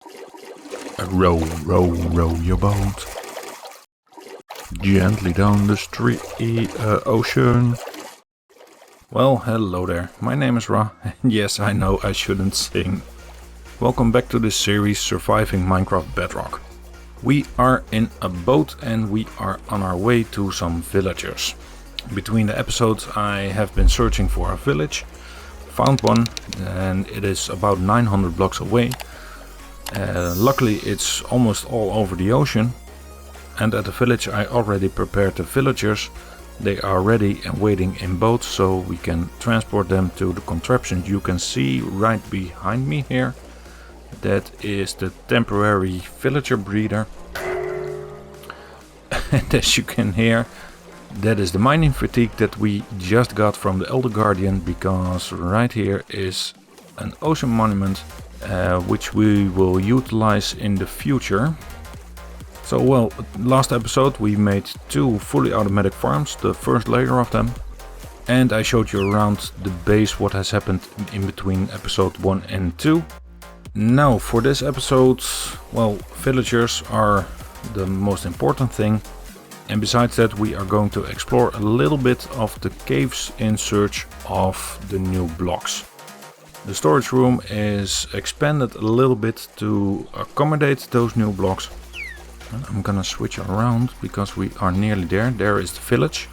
Row, row, row your boat gently down the ocean. Well, hello there. My name is Ra, and yes, I know I shouldn't sing. Welcome back to this series, Surviving Minecraft Bedrock. We are in a boat and we are on our way to some villagers. Between the episodes I have been searching for a village, found one, and it is about 900 blocks away. Luckily it's almost all over the ocean, and at the village I already prepared the villagers. They are ready and waiting in boats, so we can transport them to the contraption you can see right behind me here. That is the temporary villager breeder. And as you can hear, that is the mining fatigue that we just got from the Elder Guardian, because right here is an ocean monument which we will utilize in the future. So well, last episode we made 2 fully automatic farms, the first layer of them. And I showed you around the base what has happened in between episode 1 and 2. Now for this episode, well, villagers are the most important thing. And besides that, we are going to explore a little bit of the caves in search of the new blocks. The storage room is expanded a little bit to accommodate those new blocks. And I'm gonna switch around because we are nearly there. There is the village.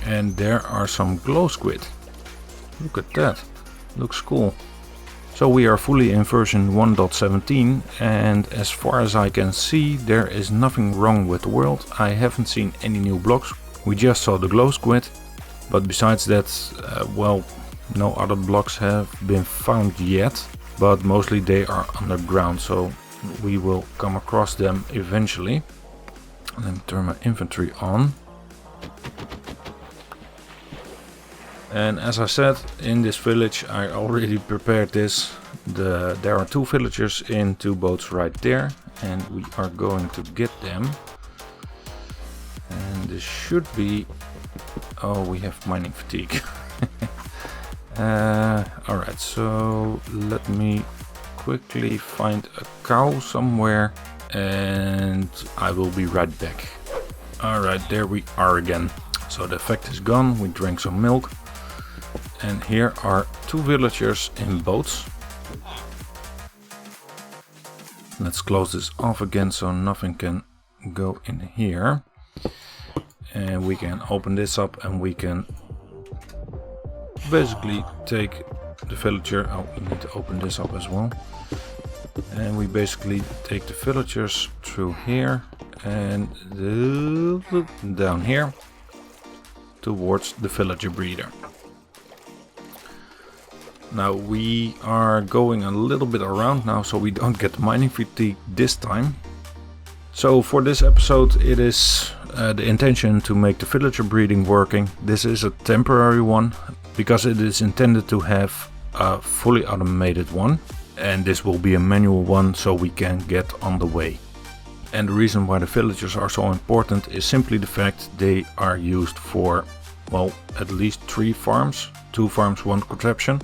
And there are some glow squid. Look at that. Looks cool. So we are fully in version 1.17, and as far as I can see there is nothing wrong with the world. I haven't seen any new blocks. We just saw the glow squid, but besides that, well, no other blocks have been found yet, but mostly they are underground, so we will come across them eventually. Let me turn my inventory on. And as I said, in this village I already prepared this. There are 2 villagers in 2 boats right there, and we are going to get them. And this should be... oh, we have mining fatigue. Alright, so let me quickly find a cow somewhere and I will be right back. Alright, there we are again. So the effect is gone, we drank some milk. And here are 2 villagers in boats. Let's close this off again so nothing can go in here. And we can open this up and we can basically take the villager. Oh, we need to open this up as well. And we basically take the villagers through here and down here towards the villager breeder. Now we are going a little bit around now so we don't get mining fatigue this time. So for this episode it is the intention to make the villager breeding working. This is a temporary one because it is intended to have a fully automated one. And this will be a manual one so we can get on the way. And the reason why the villagers are so important is simply the fact they are used for, well, at least 3 farms. 2 farms, 1 contraption.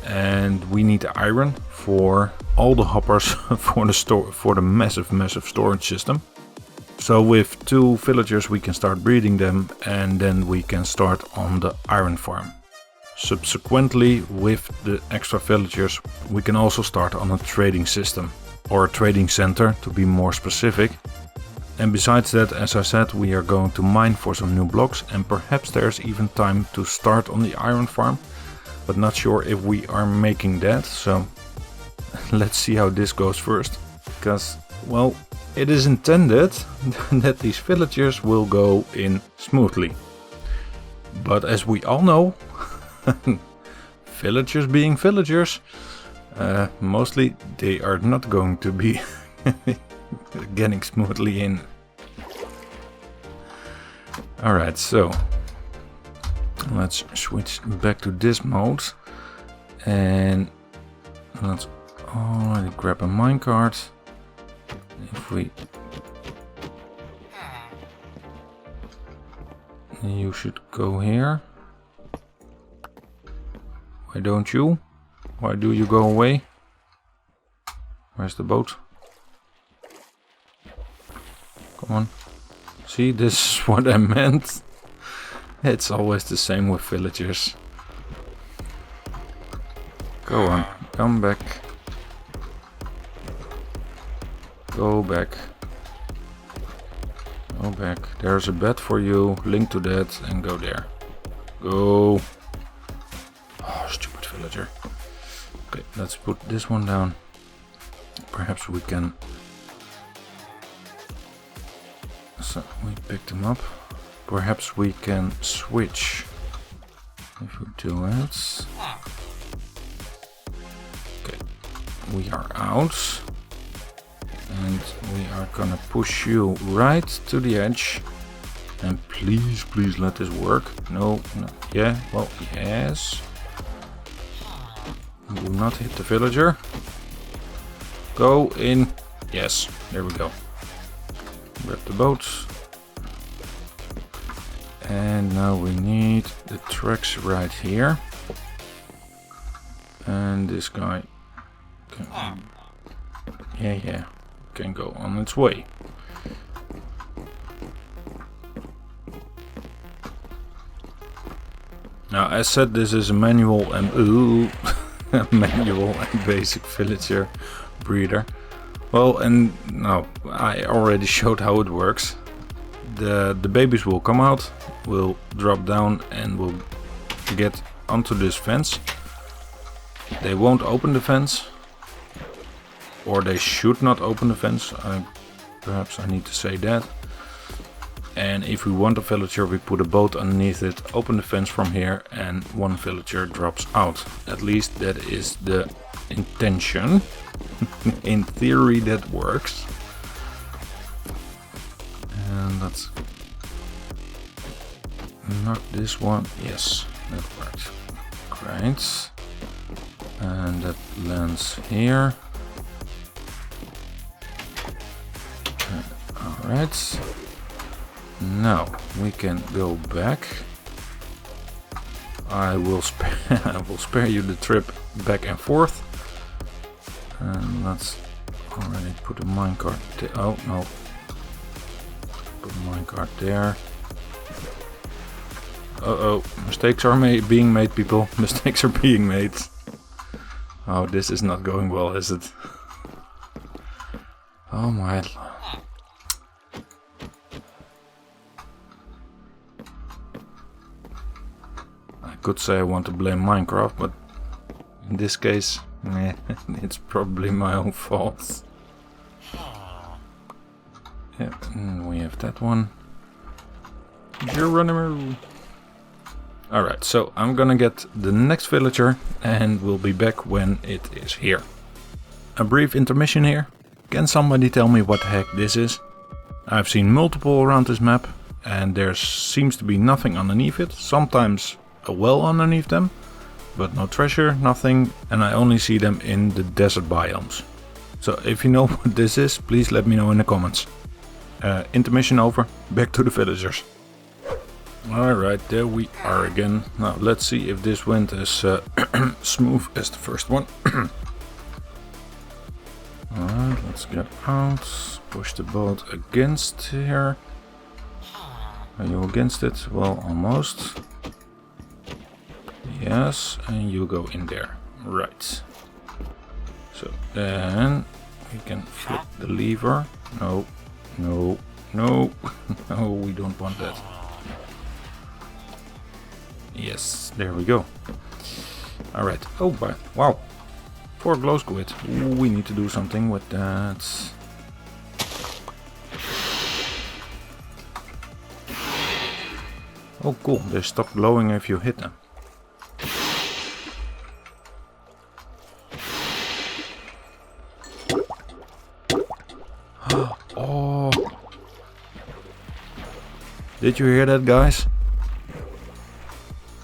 And we need the iron for all the hoppers for the massive storage system. So with 2 villagers we can start breeding them, and then we can start on the iron farm. Subsequently, with the extra villagers we can also start on a trading system, or a trading center to be more specific. And besides that, as I said, we are going to mine for some new blocks, and perhaps there's even time to start on the iron farm. But not sure if we are making that, so let's see how this goes first. Because, well, it is intended that these villagers will go in smoothly. But as we all know, villagers being villagers, mostly they are not going to be getting smoothly in. Alright, so let's switch back to this mode and let's already grab a minecart. If we... you should go here. Why don't you? Why do you go away? Where's the boat? Come on. See, this is what I meant. It's always the same with villagers. Go on, come back. Go back. Go back. There's a bed for you. Link to that and go there. Go. Oh, stupid villager. Okay, let's put this one down. Perhaps we can... So we picked them up. Perhaps we can switch. If we do it. Okay, we are out. And we are gonna push you right to the edge. And please, please let this work. No, no. Yeah, well, yes. Do not hit the villager. Go in. Yes, there we go. Grab the boat. And now we need the tracks right here. And this guy can, yeah, can go on its way. Now, as said, this is a manual and manual and basic villager breeder. Well, and no, I already showed how it works. The babies will come out, will drop down and will get onto this fence. They won't open the fence, or they should not open the fence. Perhaps I need to say that. And if we want a villager, we put a boat underneath it, open the fence from here, and one villager drops out. At least that is the intention. In theory that works. And let's knock this one. Yes, that works. Great. And that lands here. Alright. Now we can go back. I will spare you the trip back and forth. And let's already put a minecart there. Oh no. Put a minecart there. Uh-oh. Mistakes are being made, people. Mistakes are being made. Oh, this is not going well, is it? Oh my. I could say I want to blame Minecraft, but in this case, it's probably my own fault. Yeah, and we have that one. Geronimo. Alright, so I'm gonna get the next villager and we'll be back when it is here. A brief intermission here. Can somebody tell me what the heck this is? I've seen multiple around this map and there seems to be nothing underneath it. Sometimes a well underneath them, but no treasure, nothing, and I only see them in the desert biomes. So if you know what this is, please let me know in the comments. Intermission over, back to the villagers. Alright, there we are again. Now let's see if this went as smooth as the first one. Alright, let's get out, push the boat against here. Are you against it? Well, almost. Yes, and you go in there. Right. So then we can flip the lever. No, no, no. No, we don't want that. Yes, there we go. Alright. Oh, but wow. 4 glow squid. Ooh, we need to do something with that. Oh, cool. They stop glowing if you hit them. Oh. Did you hear that, guys?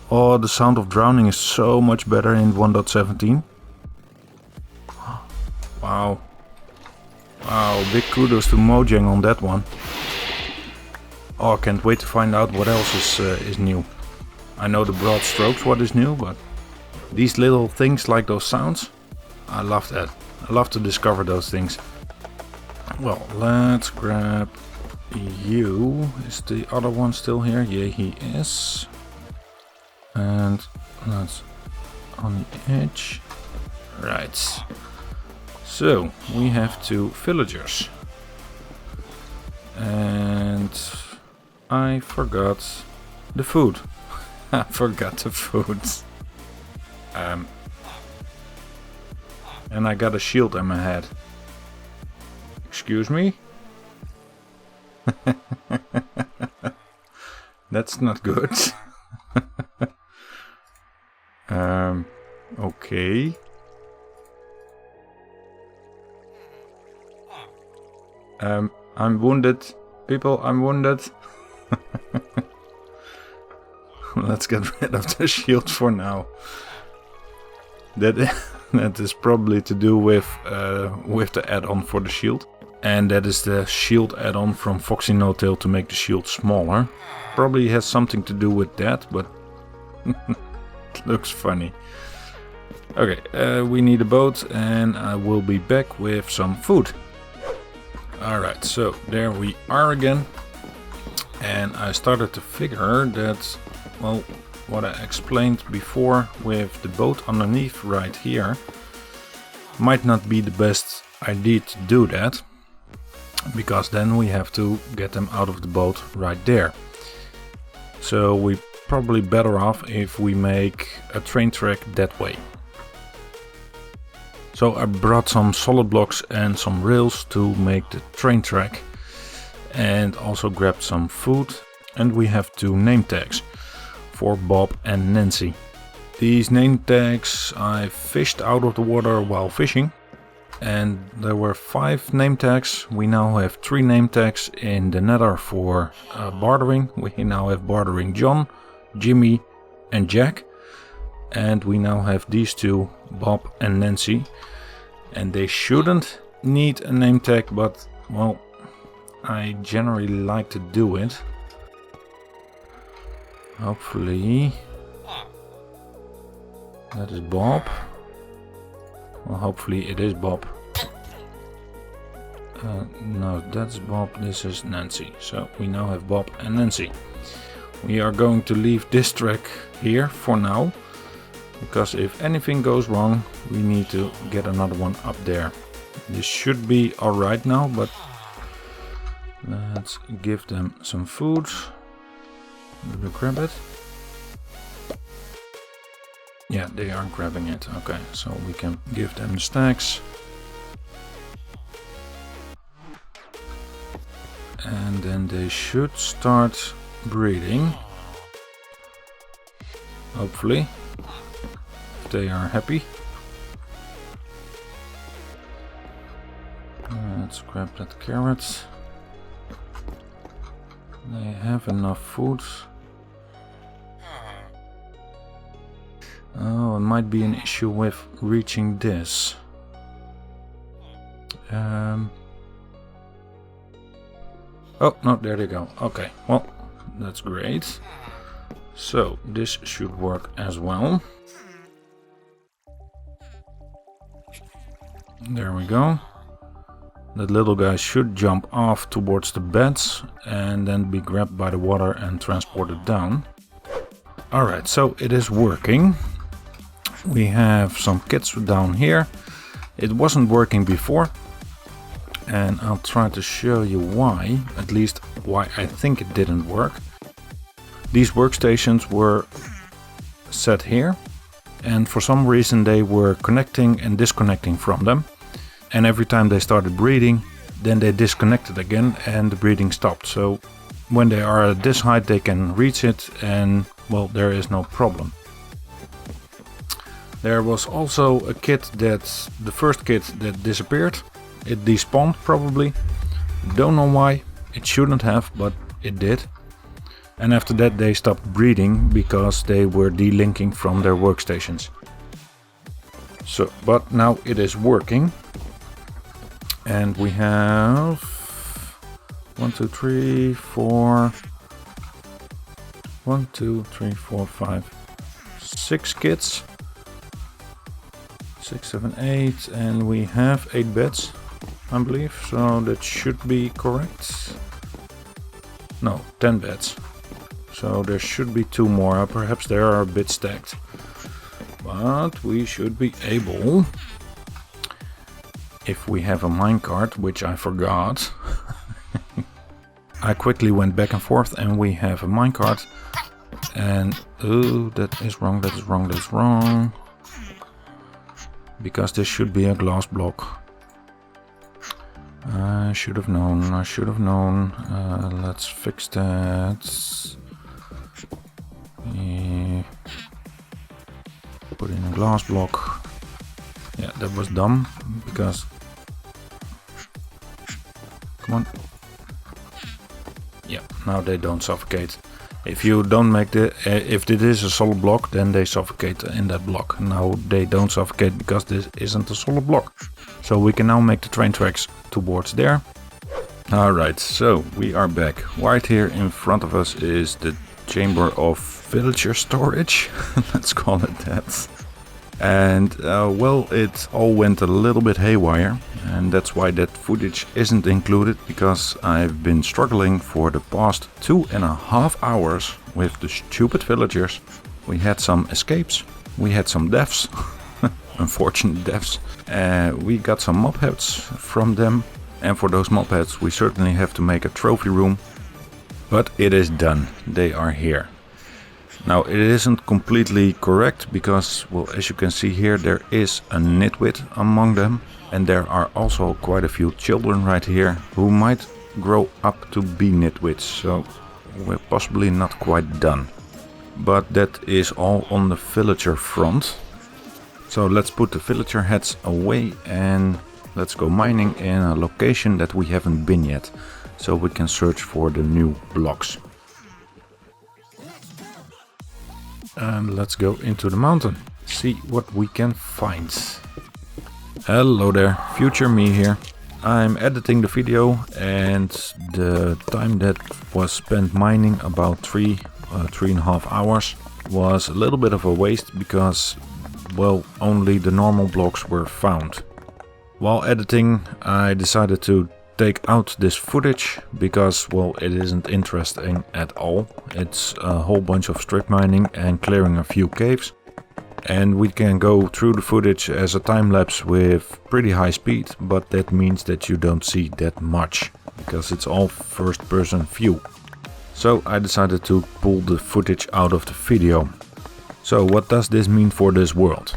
Oh, the sound of drowning is so much better in 1.17. Wow. Wow, big kudos to Mojang on that one. Oh, I can't wait to find out what else is new. I know the broad strokes what is new, but these little things like those sounds, I love that. I love to discover those things. Well, let's grab you. Is the other one still here? Yeah, he is. And let's on the edge. Right. So we have 2 villagers. And I forgot the food. I forgot the food. And I got a shield on my head. Excuse me? That's not good. Okay. I'm wounded. People, I'm wounded. Let's get rid of the shield for now. That is probably to do with the add-on for the shield. And that is the shield add-on from Foxy No Tail to make the shield smaller. Probably has something to do with that, but it looks funny. Okay, we need a boat and I will be back with some food. Alright, so there we are again. And I started to figure that, well, what I explained before with the boat underneath right here might not be the best idea to do that, because then we have to get them out of the boat right there. So we're probably better off if we make a train track that way. So I brought some solid blocks and some rails to make the train track, and also grabbed some food, and we have 2 name tags for Bob and Nancy. These name tags I fished out of the water while fishing, and there were 5 name tags. We now have 3 name tags in the nether for bartering. We now have bartering John, Jimmy and Jack, and we now have these 2, Bob and Nancy, and they shouldn't need a name tag, but well, I generally like to do it. Hopefully that is Bob. Well, hopefully it is Bob. No, that's Bob, this is Nancy. So we now have Bob and Nancy. We are going to leave this track here for now, because if anything goes wrong, we need to get another one up there. This should be alright now, but let's give them some food. Do we grab it? Yeah, they are grabbing it. Okay, so we can give them the stacks. And then they should start breeding. Hopefully. If they are happy. Let's grab that carrot. They have enough food. Oh, it might be an issue with reaching this. Oh, no, there they go. Okay, well, that's great. So, this should work as well. There we go. That little guy should jump off towards the beds and then be grabbed by the water and transported down. Alright, so it is working. We have some kits down here. It wasn't working before, and I'll try to show you why, at least why I think it didn't work. These workstations were set here, and for some reason they were connecting and disconnecting from them. And every time they started breeding, then they disconnected again and the breeding stopped. So when they are at this height, they can reach it, and well, there is no problem. There was also a kit the first kit that disappeared. It despawned probably. Don't know why. It shouldn't have, but it did. And after that they stopped breeding because they were delinking from their workstations. So, but now it is working. And we have 1, 2, 3, 4. 1, 2, 3, 4, 5, 6 kits. 6, 7, 8, and we have 8 beds, I believe, so that should be correct. No, 10 beds. So there should be 2 more, perhaps they are a bit stacked. But we should be able, if we have a minecart, which I forgot. I quickly went back and forth and we have a minecart. And, oh, that is wrong, that is wrong, that is wrong. Because this should be a glass block. I should have known, I should have known. Let's fix that. Put in a glass block. Yeah, that was dumb, because... Come on. Yeah, now they don't suffocate. If you don't make the... if this is a solid block, then they suffocate in that block. Now they don't suffocate because this isn't a solid block. So we can now make the train tracks towards there. Alright, so we are back. Right here in front of us is the chamber of villager storage. Let's call it that. And well, it all went a little bit haywire. And that's why that footage isn't included, because I've been struggling for the past 2.5 hours with the stupid villagers. We had some escapes, we had some deaths, unfortunate deaths. We got some mob heads from them, and for those mob heads we certainly have to make a trophy room. But it is done, they are here. Now it isn't completely correct because, well, as you can see here, there is a nitwit among them. And there are also quite a few children right here who might grow up to be nitwits. So we're possibly not quite done. But that is all on the villager front. So let's put the villager heads away and let's go mining in a location that we haven't been yet. So we can search for the new blocks. And let's go into the mountain, see what we can find. Hello there, future me here. I'm editing the video and the time that was spent mining, about 3.5 hours, was a little bit of a waste because, well, only the normal blocks were found. While editing, I decided to take out this footage because, well, it isn't interesting at all. It's a whole bunch of strip mining and clearing a few caves. And we can go through the footage as a time-lapse with pretty high speed, but that means that you don't see that much, because it's all first-person view. So I decided to pull the footage out of the video. So what does this mean for this world?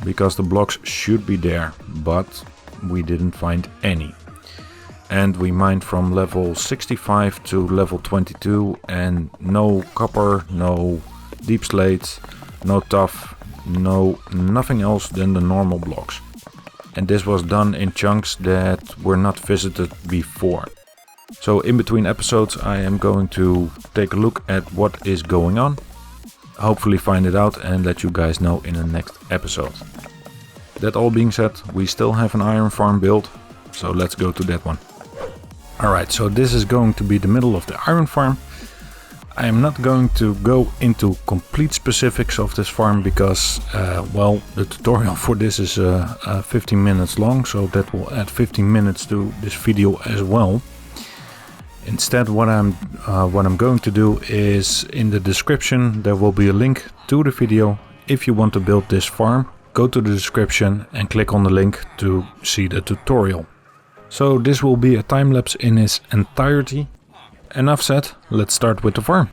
Because the blocks should be there, but we didn't find any. And we mined from level 65 to level 22 and no copper, no deep slate, no tuff. No, nothing else than the normal blocks. And this was done in chunks that were not visited before. So in between episodes I am going to take a look at what is going on. Hopefully find it out and let you guys know in the next episode. That all being said, we still have an iron farm built. So let's go to that one. Alright, so this is going to be the middle of the iron farm. I am not going to go into complete specifics of this farm because, well, the tutorial for this is 15 minutes long, so that will add 15 minutes to this video as well. Instead, what I'm going to do is, in the description there will be a link to the video. If you want to build this farm, go to the description and click on the link to see the tutorial. So this will be a time lapse in its entirety. Enough said, let's start with the farm.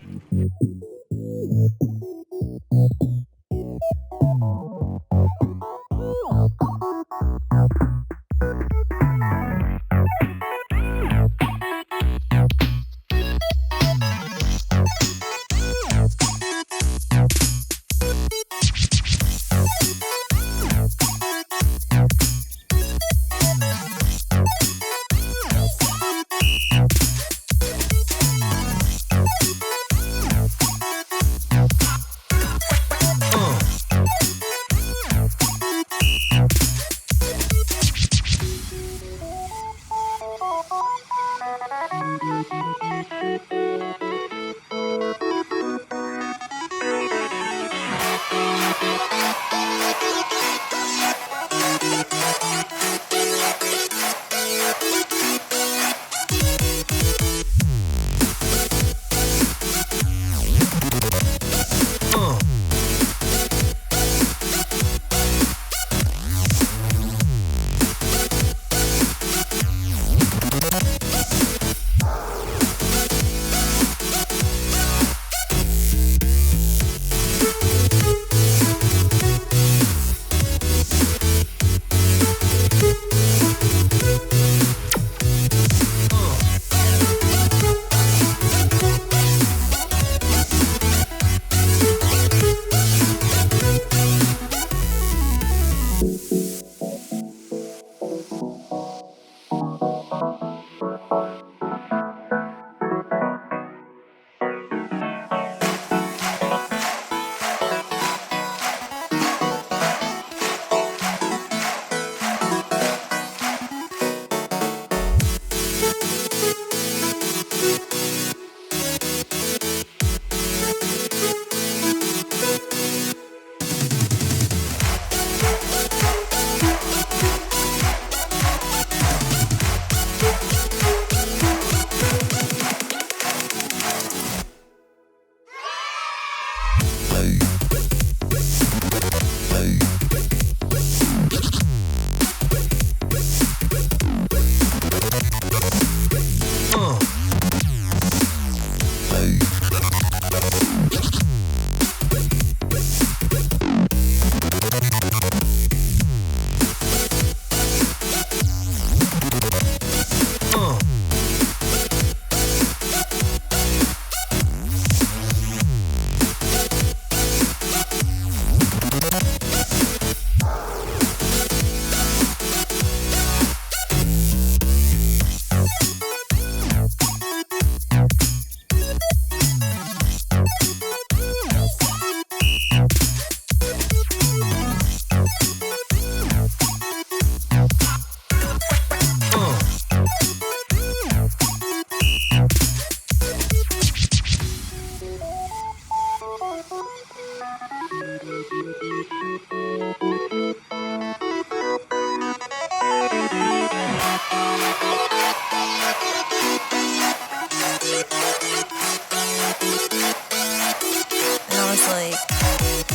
And I was like,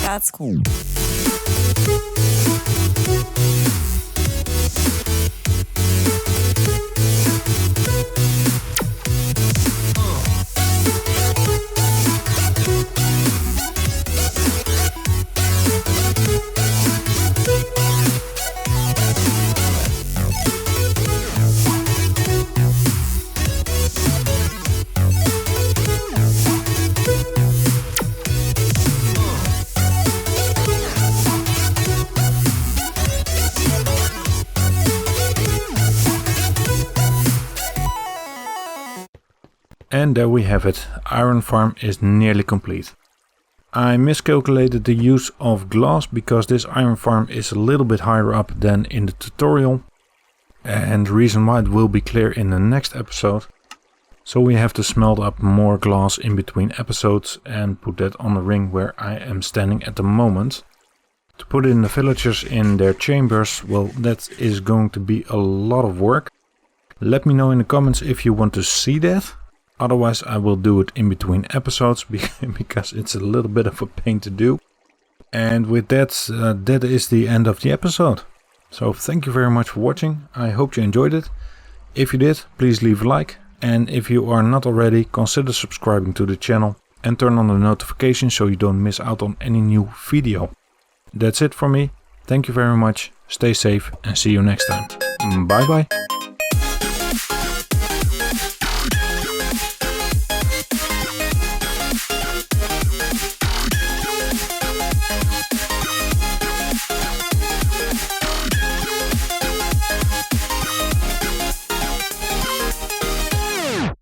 that's cool. And there we have it, iron farm is nearly complete. I miscalculated the use of glass because this iron farm is a little bit higher up than in the tutorial. And the reason why it will be clear in the next episode. So we have to smelt up more glass in between episodes and put that on the ring where I am standing at the moment. To put in the villagers in their chambers, well, that is going to be a lot of work. Let me know in the comments if you want to see that. Otherwise I will do it in between episodes because it's a little bit of a pain to do. And with that, that is the end of the episode. So thank you very much for watching. I hope you enjoyed it. If you did, please leave a like. And if you are not already, consider subscribing to the channel and turn on the notifications so you don't miss out on any new video. That's it for me. Thank you very much. Stay safe and see you next time. Bye bye.